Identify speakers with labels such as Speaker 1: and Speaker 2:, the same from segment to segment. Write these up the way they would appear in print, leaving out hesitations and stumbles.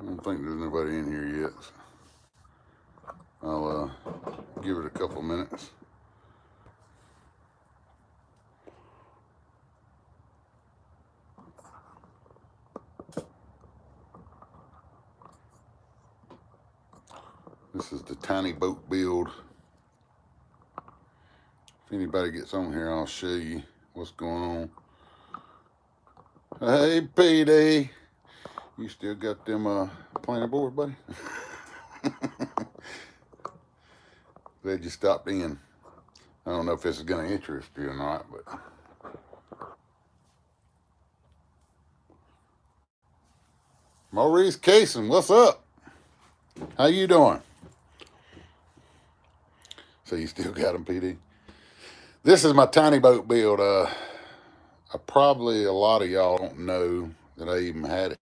Speaker 1: I don't think there's nobody in here yet. So I'll give it a couple minutes. This is the tiny boat build. If anybody gets on here, I'll show you what's going on. Hey, PD. You still got them planter board, buddy? Glad you stopped in. I don't know if this is going to interest you or not, but Maurice Cason, what's up? How you doing? So you still got them, PD? This is my tiny boat build. Probably a lot of y'all don't know that I even had it.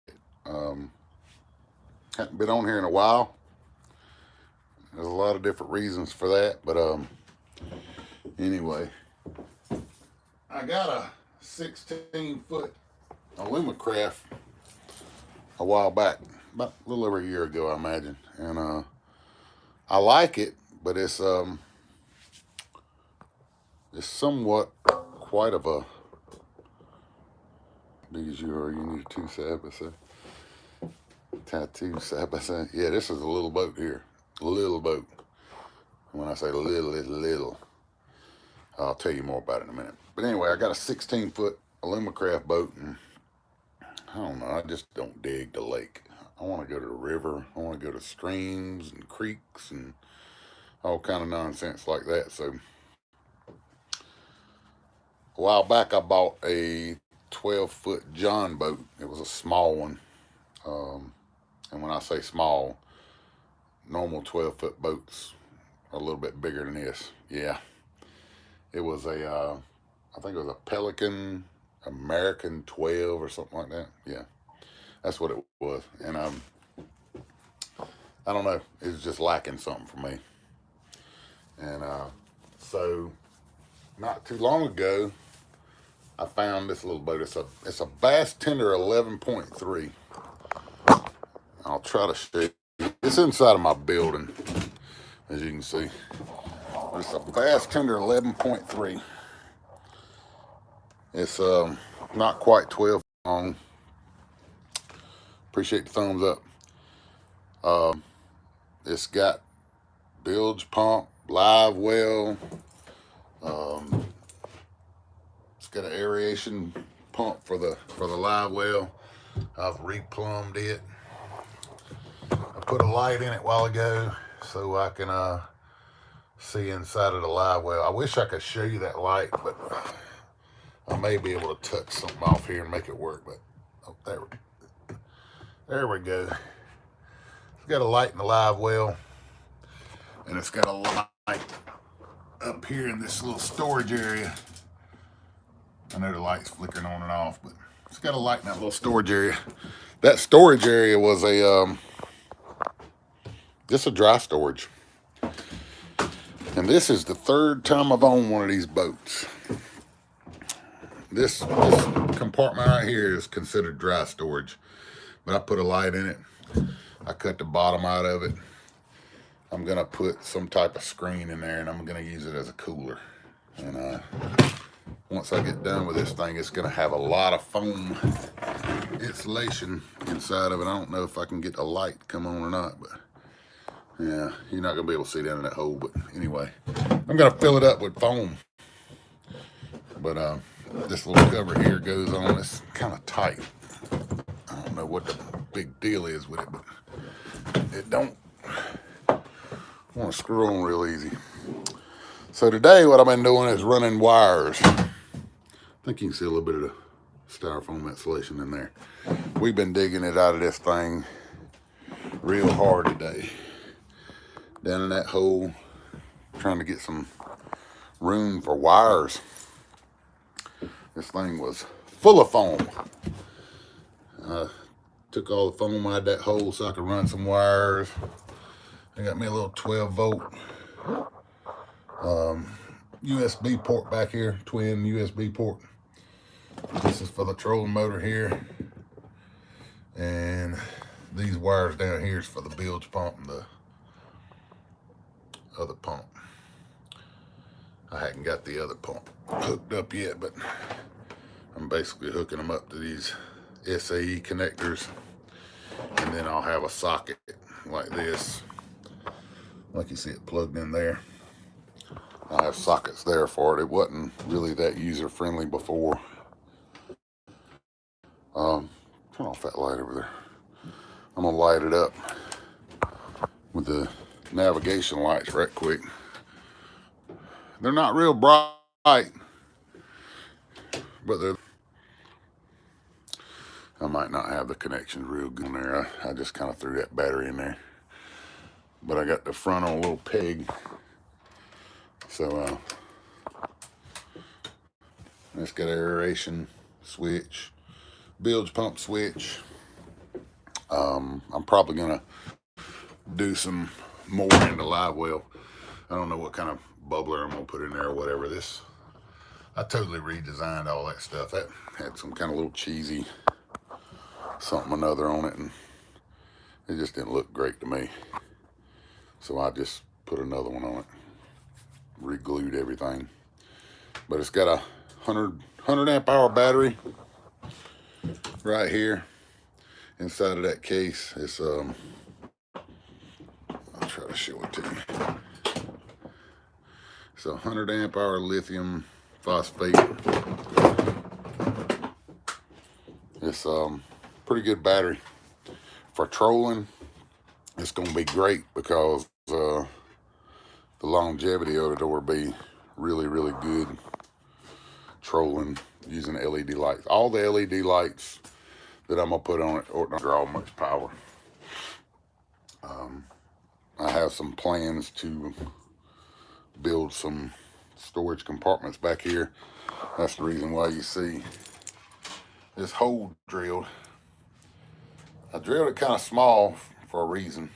Speaker 1: Haven't been on here in a while. There's a lot of different reasons for that, but anyway, I got a 16-foot Alumacraft a while back, about a little over a year ago, I imagine, and I like it, but it's somewhat quite of a you need two side by side. Tattoo side by side. Yeah, this is a little boat here. Little boat. When I say little, it's little. I'll tell you more about it in a minute. But anyway, I got a 16-foot Alumacraft boat, and I don't know, I just don't dig the lake. I want to go to the river. I want to go to streams and creeks and all kind of nonsense like that. So a while back, I bought a 12-foot John boat. It was a small one. And when I say small, normal 12-foot boats are a little bit bigger than this. Yeah. It was a, I think it was a Pelican American 12 or something like that. Yeah. That's what it was. And I don't know. It was just lacking something for me. And so not too long ago, I found this little boat. It's a Basstender 11.3. I'll try to show you. It's inside of my building, as you can see. It's a Basstender 11.3. It's not quite 12 long. Appreciate the thumbs up. It's got bilge pump, Livewell. It's got an aeration pump for the Livewell. I've replumbed it. I put a light in it a while ago so I can see inside of the Livewell. I wish I could show you that light, but I may be able to touch something off here and make it work. But oh, there we go. It's got a light in the Livewell, and it's got a light up here in this little storage area. I know the light's flickering on and off, but it's got a light in that little storage area. That storage area was just a dry storage. And this is the third time I've owned one of these boats. This compartment right here is considered dry storage, but I put a light in it. I cut the bottom out of it. I'm gonna put some type of screen in there, and I'm gonna use it as a cooler. And once I get done with this thing, it's gonna have a lot of foam insulation inside of it. I don't know if I can get the light to come on or not, but yeah, you're not gonna be able to see down in that hole. But anyway, I'm gonna fill it up with foam. But this little cover here goes on. It's kind of tight. I don't know what the big deal is with it, but it don't want to screw on real easy. So today what I've been doing is running wires. I think you can see a little bit of the styrofoam insulation in there. We've been digging it out of this thing real hard today. Down in that hole, trying to get some room for wires. This thing was full of foam. Took all the foam out of that hole so I could run some wires. I got me a little 12-volt USB port back here, twin USB port. This is for the trolling motor here. And these wires down here is for the bilge pump and the other pump. I hadn't got the other pump hooked up yet, but I'm basically hooking them up to these SAE connectors. And then I'll have a socket like this. Like you see it plugged in there. I have sockets there for it. It wasn't really that user-friendly before. Turn off that light over there. I'm gonna light it up with the navigation lights right quick. They're not real bright, but they're... I might not have the connections real good in there. I just kind of threw that battery in there. But I got the front on a little peg. So it's got an aeration switch, bilge pump switch. I'm probably gonna do some more into Livewell. I don't know what kind of bubbler I'm gonna put in there or whatever. I totally redesigned all that stuff. That had some kind of little cheesy something or another on it, and it just didn't look great to me. So I just put another one on it, re-glued everything. But it's got a 100 amp hour battery right here inside of that case. It's I'll try to show it to you. It's a 100 amp hour lithium phosphate. It's pretty good battery for trolling. It's gonna be great because the longevity of it will be really, really good trolling using LED lights. All the LED lights that I'm gonna put on it don't draw much power. I have some plans to build some storage compartments back here. That's the reason why you see this hole drilled. I drilled it kind of small for a reason.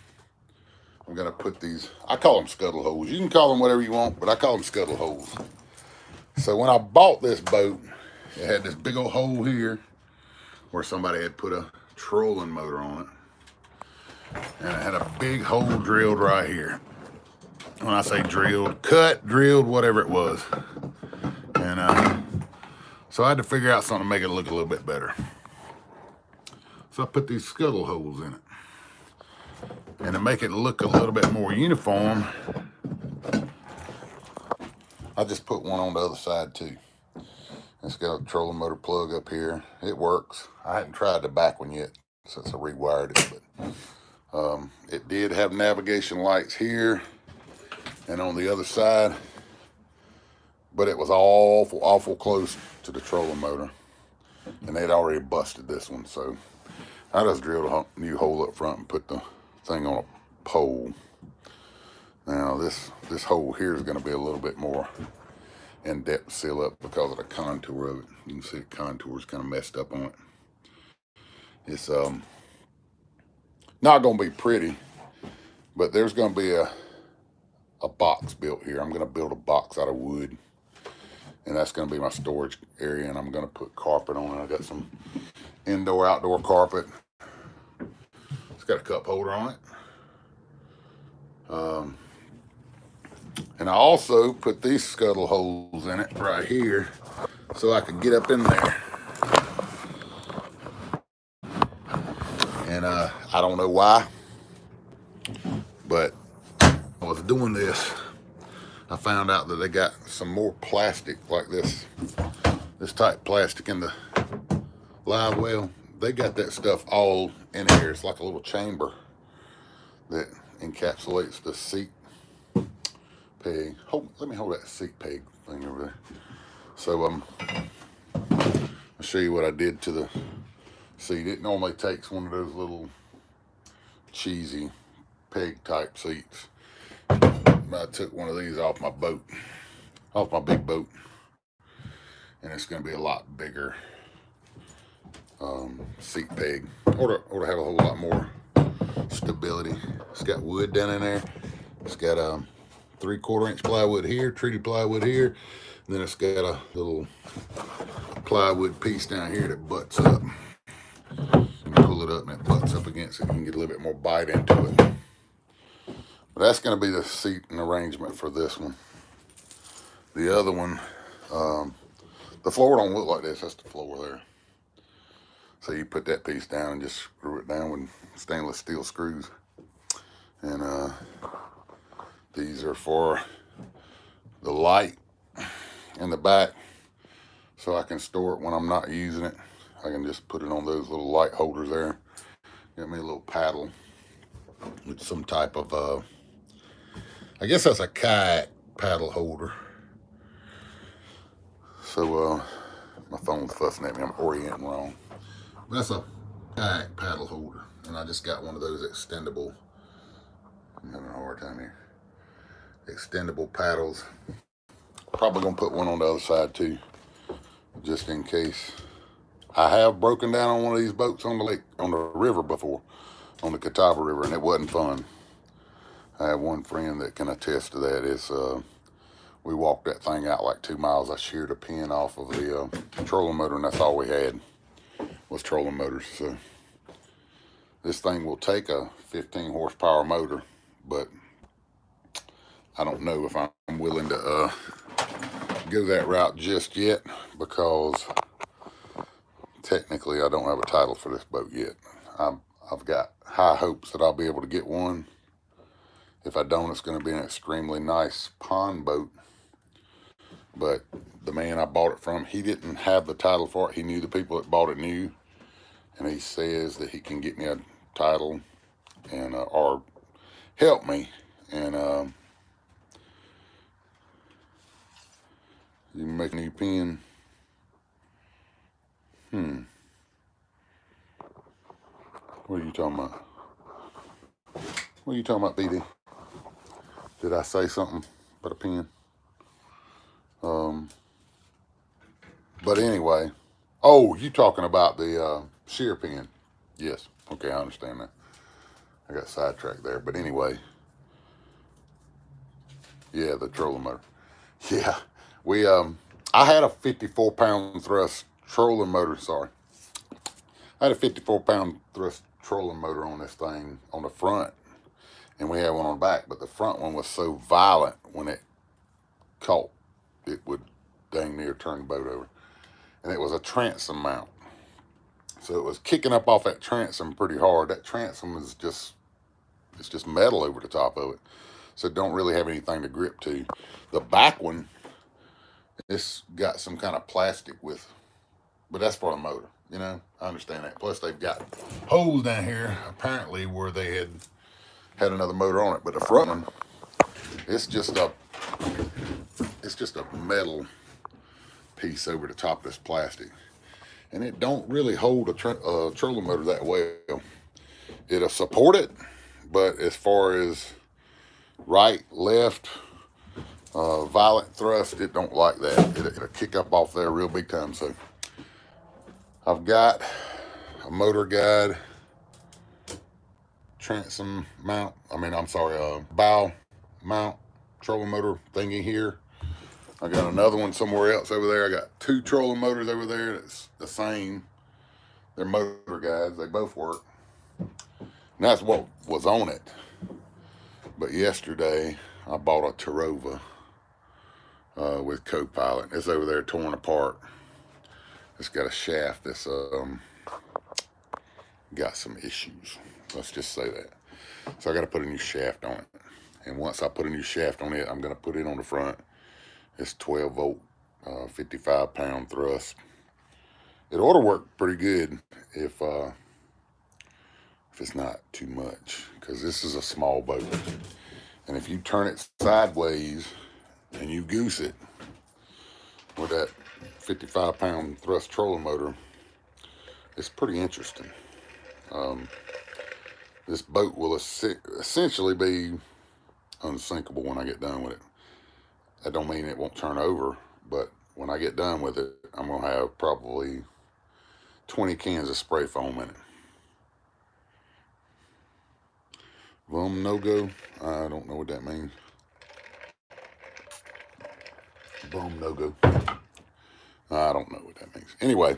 Speaker 1: I'm gonna put these, I call them scuttle holes. You can call them whatever you want, but I call them scuttle holes. So when I bought this boat, it had this big old hole here where somebody had put a trolling motor on it. And it had a big hole drilled right here. When I say drilled, cut, drilled, whatever it was. And so I had to figure out something to make it look a little bit better. So I put these scuttle holes in it. And to make it look a little bit more uniform, I just put one on the other side too. It's got a trolling motor plug up here. It works. I hadn't tried the back one yet since I rewired it, but it did have navigation lights here and on the other side, but it was awful close to the trolling motor, and they'd already busted this one. So I just drilled a new hole up front and put the thing on a pole. Now this hole here is going to be a little bit more in-depth seal up because of the contour of it. You can see the contour is kind of messed up on it. It's not going to be pretty, but there's going to be a box built here. I'm going to build a box out of wood, and that's going to be my storage area, and I'm going to put carpet on it. I got some indoor outdoor carpet. It's got a cup holder on it. And I also put these scuttle holes in it right here so I could get up in there. And I don't know why, but I was doing this. I found out that they got some more plastic like this type plastic in the Livewell. They got that stuff all in here. It's like a little chamber that encapsulates the seat peg. Let me hold that seat peg thing over there. So I'll show you what I did to the seat. It normally takes one of those little cheesy peg type seats. I took one of these off my boat, off my big boat, and it's going to be a lot bigger seat peg, or to have a whole lot more stability. It's got wood down in there. It's got a 3/4 inch plywood here, treated plywood here, and then it's got a little plywood piece down here that butts up. You pull it up and it butts up against it. You can get a little bit more bite into it. But that's going to be the seat and arrangement for this one. The other one, the floor don't look like this. That's the floor there. So you put that piece down and just screw it down with stainless steel screws. And these are for the light in the back, so I can store it when I'm not using it. I can just put it on those little light holders there. Get me a little paddle with some type of, I guess that's a kayak paddle holder. So my phone's fussing at me, I'm orienting wrong. That's a kayak paddle holder, and I just got one of those extendable, I'm having a hard time here, extendable paddles. Probably gonna put one on the other side too, just in case. I have broken down on one of these boats on the lake, on the river before, on the Catawba River, and it wasn't fun. I have one friend that can attest to that. It's we walked that thing out like 2 miles. I sheared a pin off of the trolling motor, and that's all we had was trolling motors. So this thing will take a 15 horsepower motor, but I don't know if I'm willing to go that route just yet, because technically I don't have a title for this boat yet. I've got high hopes that I'll be able to get one. If I don't, it's going to be an extremely nice pond boat. But the man I bought it from, he didn't have the title for it. He knew the people that bought it knew, and he says that he can get me a title and or help me. And you can make a new pin. What are you talking about? What are you talking about, BD? Did I say something about a pin? But anyway, oh, you talking about the shear pin? Yes. Okay, I understand that. I got sidetracked there, but anyway, yeah, the trolling motor. Yeah, we I had a 54-pound thrust trolling motor. Sorry, I had a 54-pound thrust trolling motor on this thing on the front, and we had one on the back. But the front one was so violent when it caught, it would dang near turn the boat over. And it was a transom mount, so it was kicking up off that transom pretty hard. That transom is just, it's just metal over the top of it, so it don't really have anything to grip to. The back one, it's got some kind of plastic with, but that's for the motor, you know, I understand that. Plus they've got holes down here apparently where they had another motor on it. But the front one, it's just a metal piece over the top of this plastic, and it don't really hold a trolling motor that well. It'll support it, but as far as right, left, violent thrust, it don't like that. It'll kick up off there real big time. So I've got a motor guide transom mount, bow mount trolling motor thingy here. I got another one somewhere else over there. I got 2 trolling motors over there that's the same. They're motor guides, they both work. And that's what was on it. But yesterday I bought a Tarova with co-pilot. It's over there torn apart. It's got a shaft that's got some issues. Let's just say that. So I got to put a new shaft on it. And once I put a new shaft on it, I'm going to put it on the front. It's 12 volt, 55-pound thrust. It ought to work pretty good if it's not too much, because this is a small boat. And if you turn it sideways and you goose it with that 55-pound thrust trolling motor, it's pretty interesting. This boat will essentially be unsinkable when I get done with it. That don't mean it won't turn over, but when I get done with it, I'm gonna have probably 20 cans of spray foam in it. Boom, no go. I don't know what that means. Boom, no go. I don't know what that means. Anyway,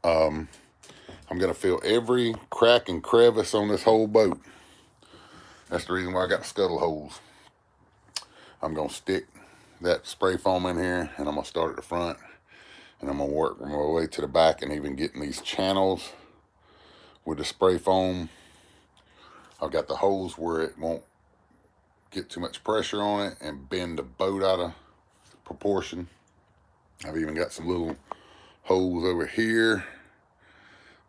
Speaker 1: I'm gonna fill every crack and crevice on this whole boat. That's the reason why I got the scuttle holes. I'm gonna stick that spray foam in here, and I'm gonna start at the front, and I'm gonna work my way to the back, and even getting these channels with the spray foam. I've got the holes where it won't get too much pressure on it and bend the boat out of proportion. I've even got some little holes over here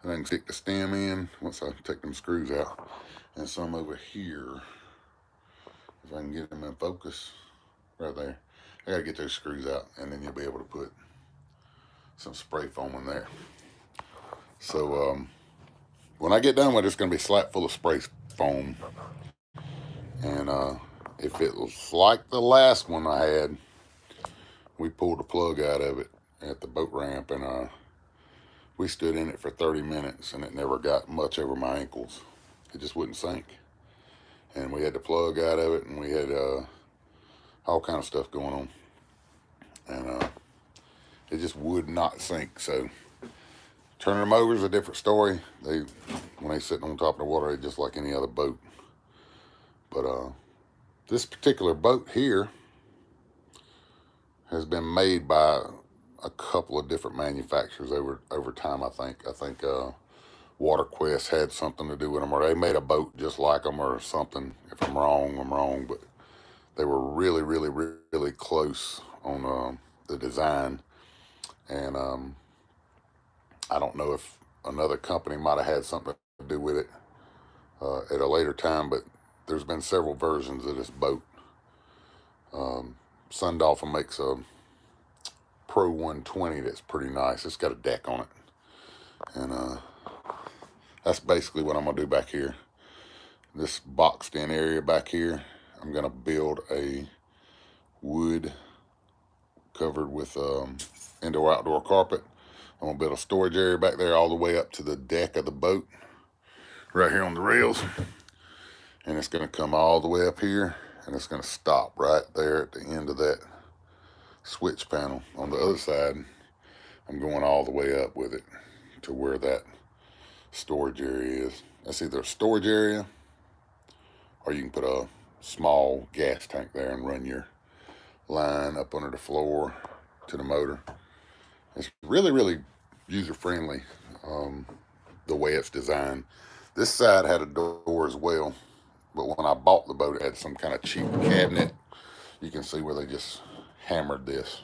Speaker 1: that I can stick the stem in once I take them screws out, and some over here, if I can get them in focus right there. I gotta get those screws out, and then you'll be able to put some spray foam in there. So when I get done with it, it's gonna be slap full of spray foam. And if it was like the last one I had, we pulled the plug out of it at the boat ramp, and we stood in it for 30 minutes, and it never got much over my ankles. It just wouldn't sink. And we had the plug out of it, and we had all kind of stuff going on. And it just would not sink. So turning them over is a different story. When they sit on top of the water, they're just like any other boat. But this particular boat here has been made by a couple of different manufacturers over time. I think WaterQuest had something to do with them, or they made a boat just like them or something. If I'm wrong, I'm wrong. But they were really, really, really close on the design. And I don't know if another company might have had something to do with it at a later time, but there's been several versions of this boat. Sundolphin makes a Pro 120 that's pretty nice. It's got a deck on it. And that's basically what I'm going to do back here. This boxed in area back here, I'm going to build a wood covered with indoor-outdoor carpet. I'm going to build a storage area back there all the way up to the deck of the boat, right here on the rails. And it's going to come all the way up here, and it's going to stop right there at the end of that switch panel. On the other side, I'm going all the way up with it to where that storage area is. That's either a storage area, or you can put a small gas tank there and run your line up under the floor to the motor. It's really, really user-friendly, the way it's designed. This side had a door as well, but when I bought the boat, it had some kind of cheap cabinet. You can see where they just hammered this,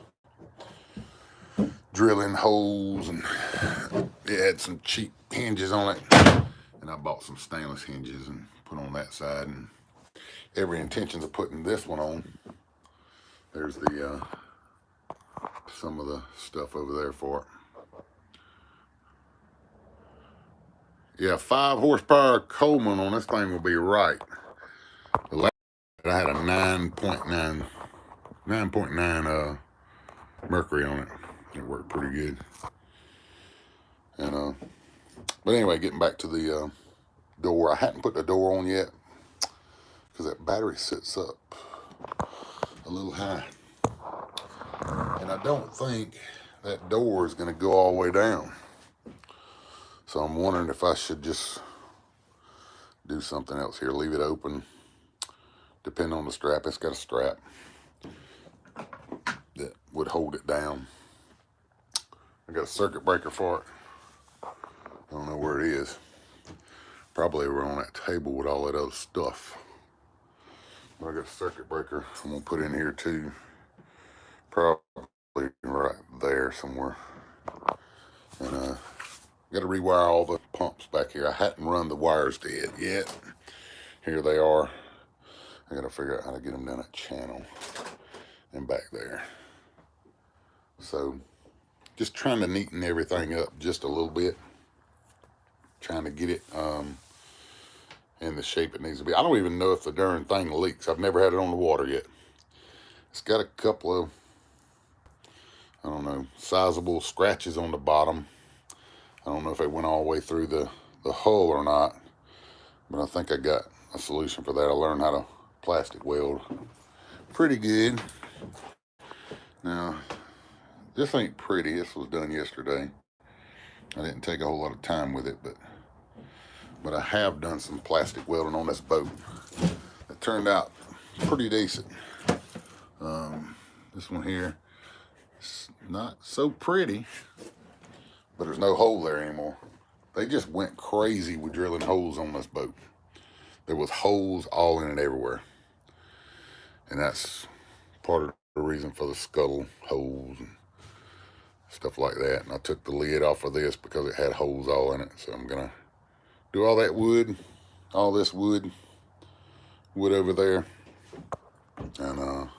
Speaker 1: drilling holes, and it had some cheap hinges on it. And I bought some stainless hinges and put on that side, and every intentions of putting this one on. There's the some of the stuff over there for it. Yeah, 5 horsepower Coleman on this thing will be right. The last I had a 9.9 mercury on it. It worked pretty good. And but anyway, getting back to the door, I hadn't put the door on yet because that battery sits up a little high, and I don't think that door is going to go all the way down. So I'm wondering if I should just do something else here. Leave it open. Depending on the strap, it's got a strap that would hold it down. I got a circuit breaker for it. I don't know where it is. Probably over on that table with all that other stuff. But I got a circuit breaker I'm gonna put in here too. Probably right there somewhere. And got to rewire all the pumps back here. I hadn't run the wires to it yet. Here they are. I got to figure out how to get them down that channel and back there. So just trying to neaten everything up just a little bit. Trying to get it in the shape it needs to be. I don't even know if the darn thing leaks. I've never had it on the water yet. It's got a couple of I don't know, sizable scratches on the bottom. I don't know if they went all the way through the hull or not, but I think I got a solution for that. I learned how to plastic weld pretty good. Now, this ain't pretty. This was done yesterday. I didn't take a whole lot of time with it, but I have done some plastic welding on this boat. It turned out pretty decent. This one here, it's not so pretty, but there's no hole there anymore. They just went crazy with drilling holes on this boat. There was holes all in it everywhere. And that's part of the reason for the scuttle holes and stuff like that. And I took the lid off of this because it had holes all in it. So I'm gonna do all that wood, all this wood over there, and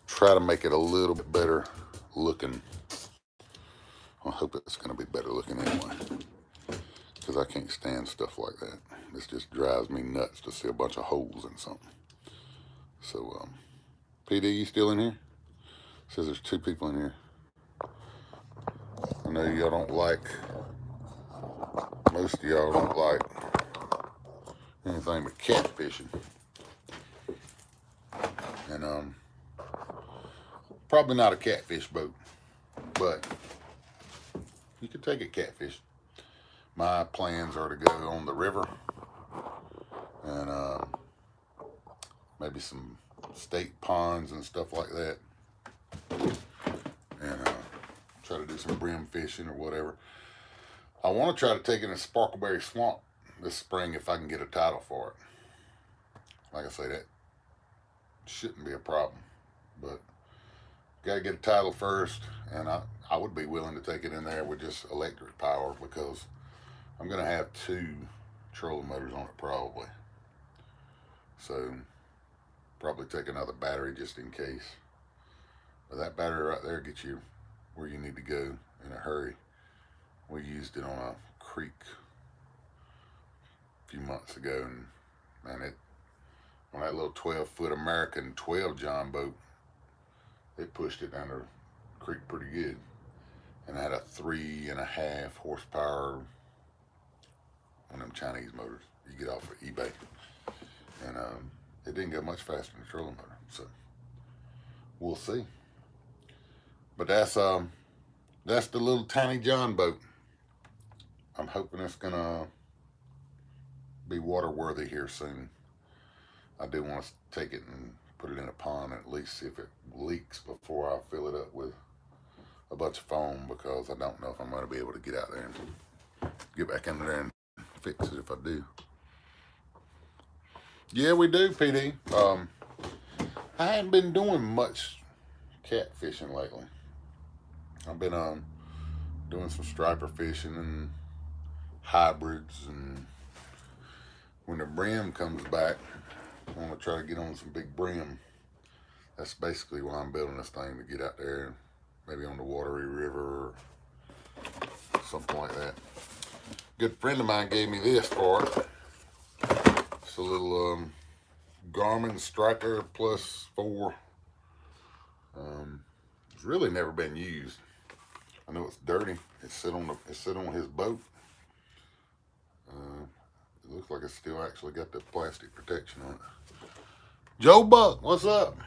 Speaker 1: try to make it a little bit better looking. I hope it's gonna be better looking anyway, because I can't stand stuff like that. This just drives me nuts to see a bunch of holes in something. So, PD, you still in here? It says there's 2 people in here. I know y'all don't like, most of y'all don't like anything but catfishing. And probably not a catfish boat, but you could take it catfish. My plans are to go on the river and maybe some state ponds and stuff like that, and try to do some brim fishing or whatever. I want to try to take it in Sparkleberry Swamp this spring if I can get a title for it. Like I say, that shouldn't be a problem, but gotta get a title first, and I would be willing to take it in there with just electric power, because I'm gonna have 2 trolling motors on it probably. So probably take another battery just in case. But that battery right there gets you where you need to go in a hurry. We used it on a creek a few months ago, and man, it on that little 12-foot American 12 John boat, it pushed it down the creek pretty good, and I had a 3.5 horsepower, one of them Chinese motors you get off of eBay, and it didn't go much faster than a trolling motor. So we'll see. But that's the little tiny John boat. I'm hoping it's gonna be water worthy here soon. I do want to take it and put it in a pond and at least see if it leaks before I fill it up with a bunch of foam, because I don't know if I'm going to be able to get out there and get back in there and fix it if I do. Yeah, we do, PD. I haven't been doing much catfishing lately. I've been doing some striper fishing and hybrids, and when the brim comes back, I want to try to get on some big brim. That's basically why I'm building this thing, to get out there, maybe on the watery river or something like that. Good friend of mine gave me this for it. It's a little Garmin Striker Plus 4. It's really never been used. I know it's dirty. It's sit on his boat. It looks like it's still actually got the plastic protection on it. Joe Buck, what's up?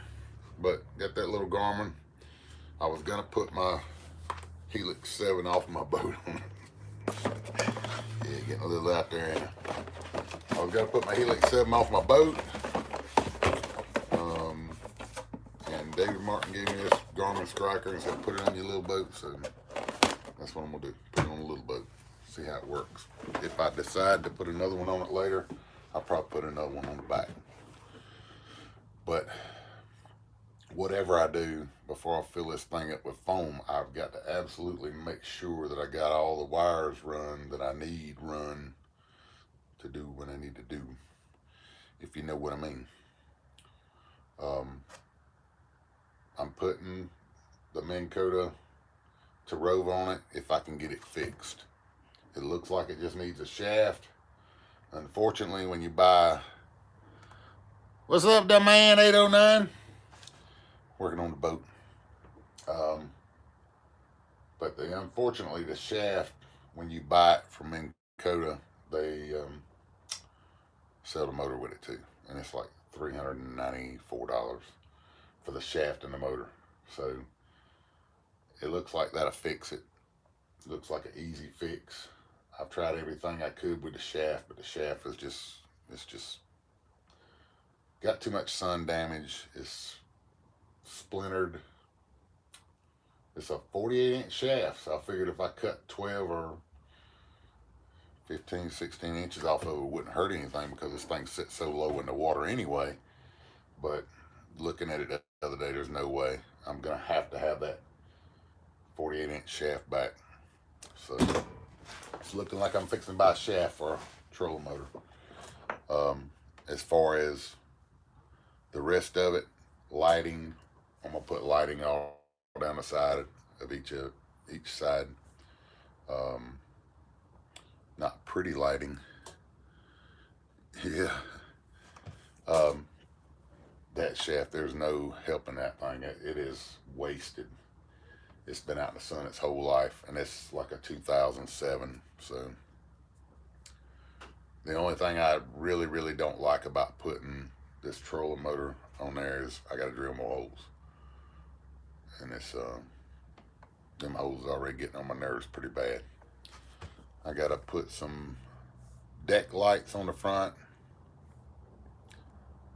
Speaker 1: But got that little Garmin. I was gonna put my Helix 7 off my boat on it. Yeah, getting a little out there. I was gonna put my Helix 7 off my boat. And David Martin gave me this Garmin Striker and said, put it on your little boat. So that's what I'm gonna do. Put it on a little boat. See how it works. If I decide to put another one on it later, I'll probably put another one on the back. But whatever I do, before I fill this thing up with foam, I've got to absolutely make sure that I got all the wires run that I need run to do what I need to do, if you know what I mean. I'm putting the Minn Kota to Rove on it if I can get it fixed. It looks like it just needs a shaft. Unfortunately, when you buy... What's up, the man 809? Working on the boat. But unfortunately, the shaft, when you buy it from Minn Kota, they sell the motor with it too, and it's like $394 for the shaft and the motor. So it looks like that'll fix it. Looks like an easy fix. I've tried everything I could with the shaft, but the shaft is it's just got too much sun damage. It's splintered. It's a 48-inch shaft, so I figured if I cut 12 or 15, 16 inches off of it, it wouldn't hurt anything because this thing sits so low in the water anyway. But looking at it the other day, there's no way. I'm going to have that 48-inch shaft back. So it's looking like I'm fixing to buy a shaft for a trolling motor. As far as the rest of it, lighting, I'm going to put lighting all down the side of each side. Not pretty lighting. Yeah. That shaft, there's no helping that thing. It is wasted. It's been out in the sun its whole life, and it's like a 2007. So the only thing I really, really don't like about putting this trolling motor on there is I got to drill more holes. And it's them holes already getting on my nerves pretty bad. I got to put some deck lights on the front.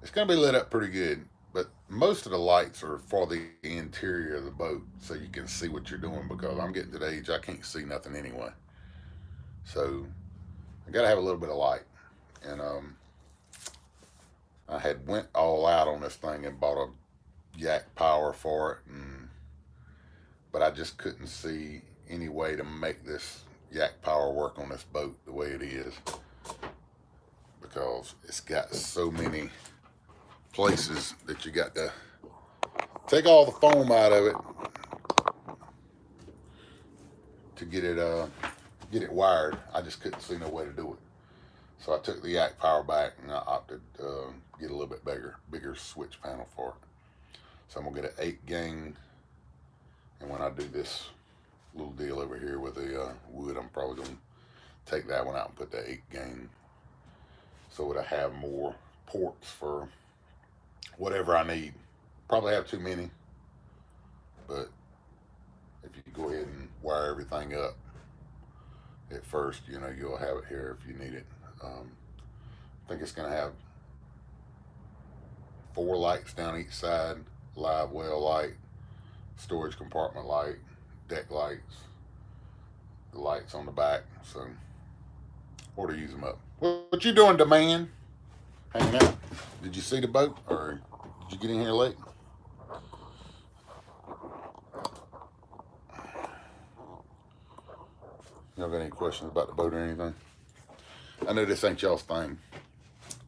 Speaker 1: It's going to be lit up pretty good, but most of the lights are for the interior of the boat so you can see what you're doing, because I'm getting to the age I can't see nothing anyway. So I got to have a little bit of light. And I had went all out on this thing and bought a yak power for it, but I just couldn't see any way to make this yak power work on this boat the way it is, because it's got so many places that you got to take all the foam out of it to get it wired. I just couldn't see no way to do it. So I took the yak power back and I opted get a little bit bigger switch panel for it. So I'm gonna get an 8-gang, and when I do this little deal over here with the wood, I'm probably gonna take that one out and put the 8-gang, so that I have more ports for whatever I need. Probably have too many, but if you go ahead and wire everything up at first, you know, you'll have it here if you need it. I think it's going to have 4 lights down each side, Livewell light, storage compartment light, deck lights, the lights on the back. So or to use them up. What you doing, DeMan? Hanging out. Did you see the boat, or did you get in here late? Y'all got any questions about the boat or anything? I know this ain't y'all's thing,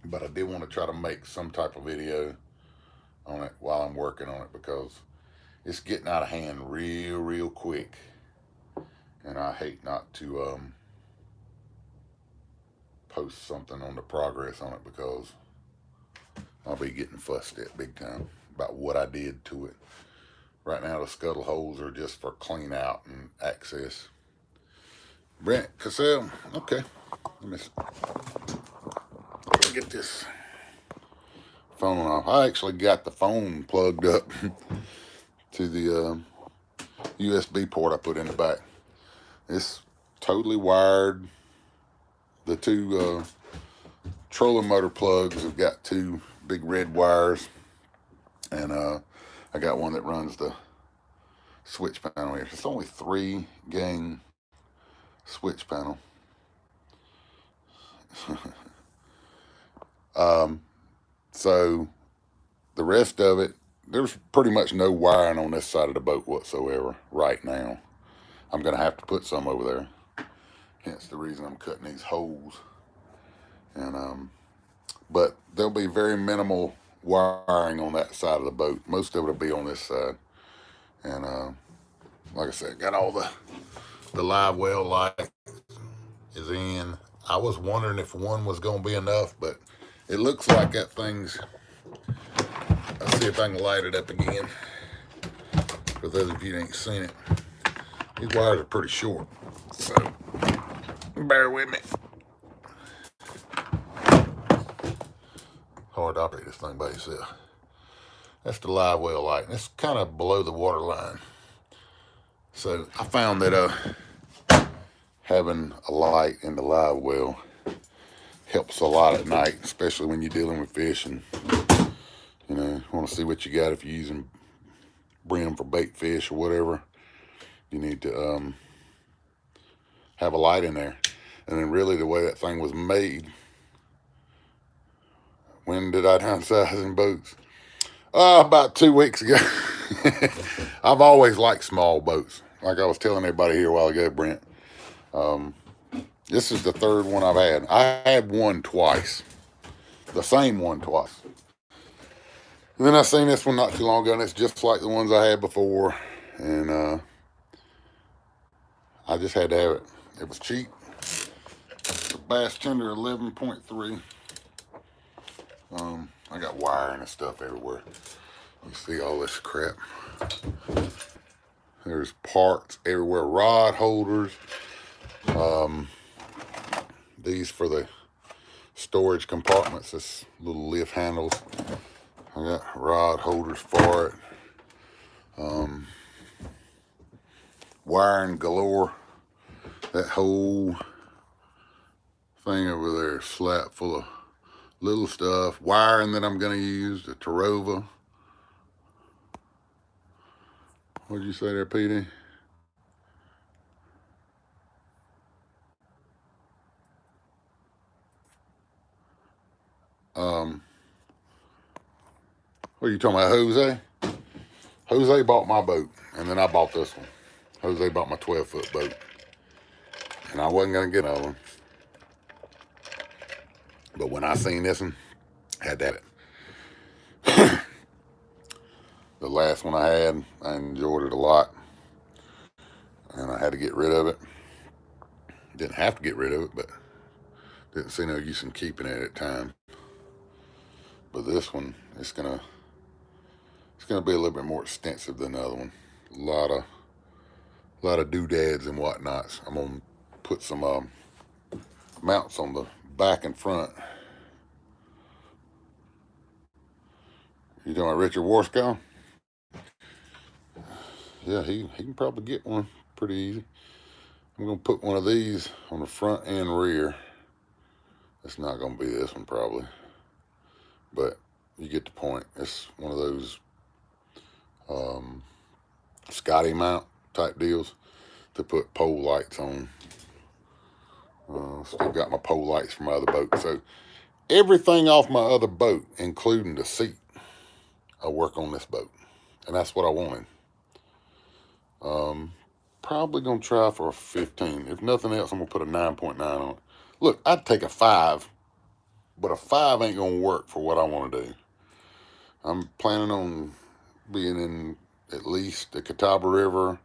Speaker 1: but I did want to try to make some type of video on it while I'm working on it, because it's getting out of hand real quick, and I hate not to post something on the progress on it, because I'll be getting fussed at big time about what I did to it. Right now the scuttle holes are just for clean out and access. Brent Cassell, okay. Let me get this phone off. I actually got the phone plugged up to the USB port I put in the back. It's totally wired. The 2 trolling motor plugs have got 2 big red wires, and I got one that runs the switch panel here. It's only 3-gang switch panel. So the rest of it, there's pretty much no wiring on this side of the boat whatsoever right now. I'm going to have to put some over there, hence the reason I'm cutting these holes. And but there'll be very minimal wiring on that side of the boat. Most of it will be on this side. And like I said, got all the Livewell light is in. I was wondering if one was going to be enough, but it looks like that thing's... I'll see if I can light it up again, for those of you that ain't seen it. These wires are pretty short, so bear with me. Hard to operate this thing by yourself. That's the Livewell light. It's kind of below the water line. So I found that having a light in the Livewell helps a lot at night, especially when you're dealing with fish and, you know, want to see what you got. If you're using brim for bait fish or whatever, you need to have a light in there. And then really the way that thing was made, when did I downsize in boats? About 2 weeks ago. I've always liked small boats. Like I was telling everybody here a while ago, Brent. This is the third one I've had. I had one twice. The same one twice. And then I seen this one not too long ago, and it's just like the ones I had before. And I just had to have it. It was cheap. It's a Basstender 11.3. I got wiring and stuff everywhere. You see all this crap. There's parts everywhere. Rod holders. These for the storage compartments. This little lift handles. I got rod holders for it. Wiring galore. That whole thing over there is slap full of little stuff. Wiring that I'm going to use, the Transom. What did you say there, PD? What are you talking about, Jose? Jose bought my boat, and then I bought this one. Jose bought my 12-foot boat, and I wasn't going to get another one. But when I seen this one, I had to have it. The last one I had, I enjoyed it a lot, and I had to get rid of it. Didn't have to get rid of it, but didn't see no use in keeping it at time. But this one, it's gonna be a little bit more extensive than the other one. A lot of doodads and whatnots. I'm gonna put some mounts on the back and front. You talking about Richard Warskow? Yeah, he can probably get one pretty easy. I'm gonna put one of these on the front and rear. It's not gonna be this one probably, but you get the point. It's one of those Scotty mount type deals to put pole lights on. Still got my pole lights from my other boat. So everything off my other boat, including the seat, I work on this boat. And that's what I wanted. Probably going to try for a 15. If nothing else, I'm going to put a 9.9 on it. Look, I'd take a 5, but a 5 ain't going to work for what I want to do. I'm planning on being in at least the Catawba River,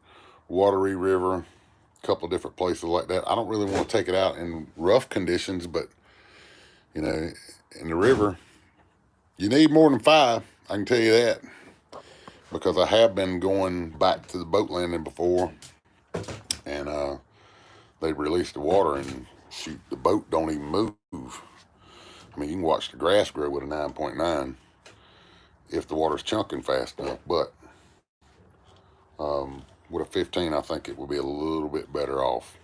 Speaker 1: Wateree River, a couple of different places like that. I don't really want to take it out in rough conditions, but, you know, in the river, you need more than 5. I can tell you that, because I have been going back to the boat landing before, and they release the water, and shoot, the boat don't even move. I mean, you can watch the grass grow with a 9.9 if the water's chunking fast enough, but with a 15, I think it will be a little bit better off.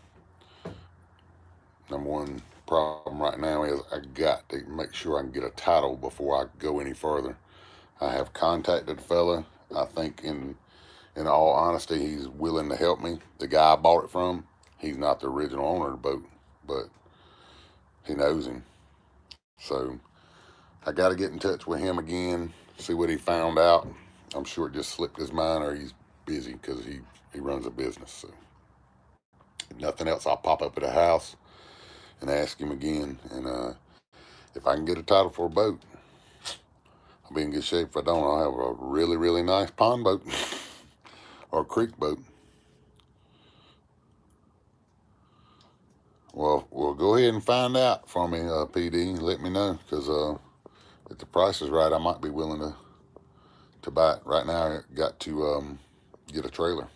Speaker 1: Number one problem right now is I got to make sure I can get a title before I go any further. I have contacted the fella. I think in all honesty, he's willing to help me. The guy I bought it from, he's not the original owner of the boat, but he knows him. So I got to get in touch with him again, see what he found out. I'm sure it just slipped his mind, or he's busy because he runs a business. So if nothing else, I'll pop up at the house and ask him again. And if I can get a title for a boat, I'll be in good shape. If I don't, I'll have a really, really nice pond boat or a creek boat. Well, go ahead and find out for me, PD. Let me know, because if the price is right, I might be willing to buy it. Right now, I got to get a trailer.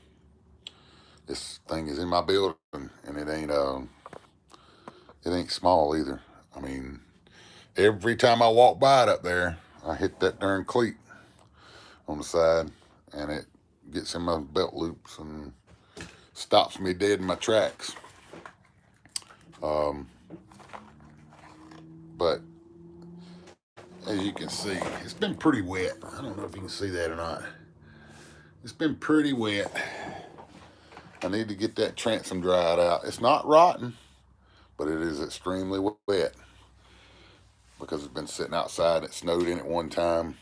Speaker 1: This thing is in my building, and it ain't small either. I mean, every time I walk by it up there, I hit that darn cleat on the side, and it gets in my belt loops and stops me dead in my tracks. But as you can see, it's been pretty wet. I don't know if you can see that or not. It's been pretty wet. I need to get that transom dried out. It's not rotten, but it is extremely wet because it's been sitting outside. It snowed in it one time.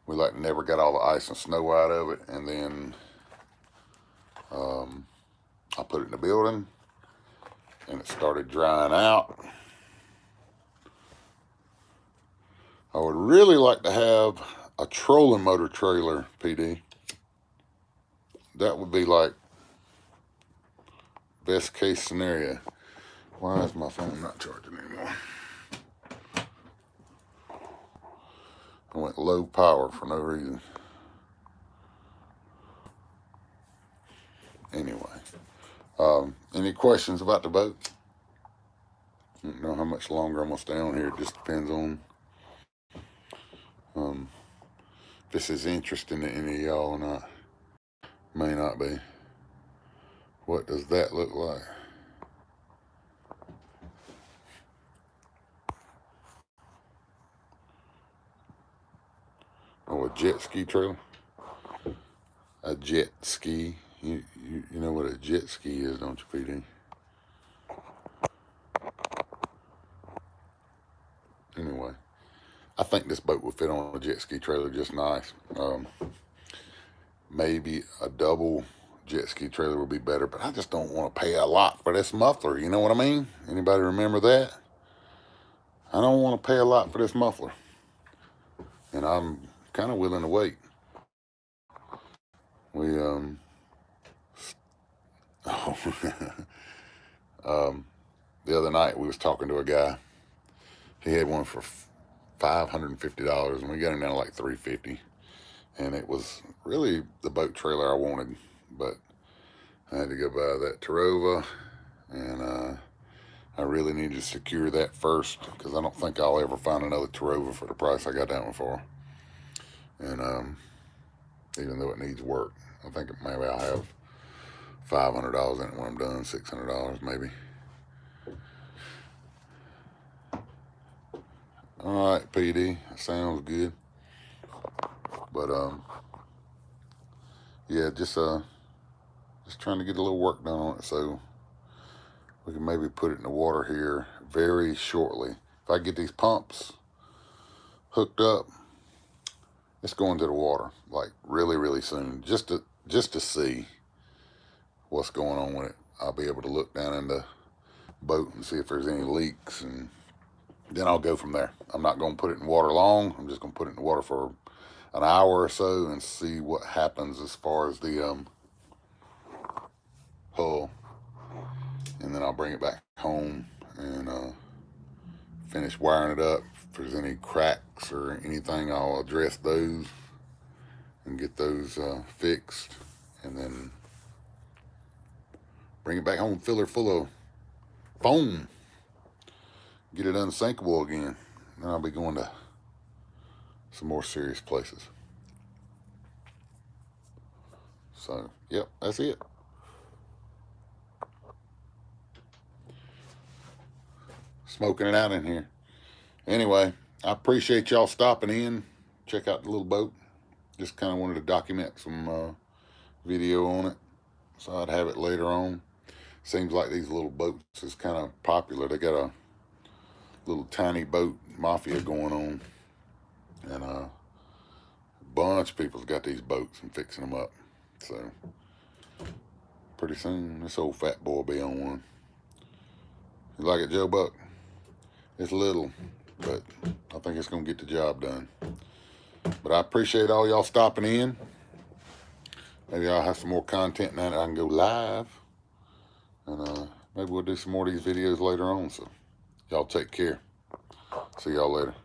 Speaker 1: We like never got all the ice and snow out of it, and then I put it in the building, and it started drying out. I would really like to have a trolling motor trailer, PD. That would be like best case scenario. Why is my phone not charging anymore? I went low power for no reason. Anyway, any questions about the boat? I don't know how much longer I'm gonna stay on here. It just depends on if this is interesting to any of y'all or not. May not be. What does that look like? Oh, a jet ski trailer? A jet ski. You know what a jet ski is, don't you, PD? Anyway, I think this boat would fit on a jet ski trailer just nice. Maybe a double jet ski trailer would be better, but I just don't want to pay a lot for this muffler. You know what I mean? Anybody remember that? I don't want to pay a lot for this muffler, and I'm kind of willing to wait. We the other night we was talking to a guy. He had one for $550, and we got him down to like $350. And it was really the boat trailer I wanted, but I had to go buy that Tarova, and I really need to secure that first because I don't think I'll ever find another Tarova for the price I got that one for. And even though it needs work, I think maybe I'll have $500 in it when I'm done, $600 maybe. All right, PD, that sounds good. But yeah, just trying to get a little work done on it so we can maybe put it in the water here very shortly. If I get these pumps hooked up, it's going to the water like really, really soon, just to see what's going on with it. I'll be able to look down in the boat and see if there's any leaks, and then I'll go from there. I'm not going to put it in water long. I'm just going to put it in the water for an hour or so and see what happens as far as the hull, and then I'll bring it back home and finish wiring it up. If there's any cracks or anything, I'll address those and get those fixed, and then bring it back home, fill her full of foam, get it unsinkable again. Then I'll be going to some more serious places. So, yep, that's it. Smoking it out in here. Anyway, I appreciate y'all stopping in. Check out the little boat. Just kind of wanted to document some video on it, so I'd have it later on. Seems like these little boats is kind of popular. They got a little tiny boat mafia going on, and a bunch of people's got these boats and fixing them up. So pretty soon this old fat boy will be on one. You like it, Joe Buck? It's little, but I think it's gonna get the job done. But I appreciate all y'all stopping in. Maybe I'll have some more content now that I can go live, and maybe we'll do some more of these videos later on. So y'all take care. See y'all later.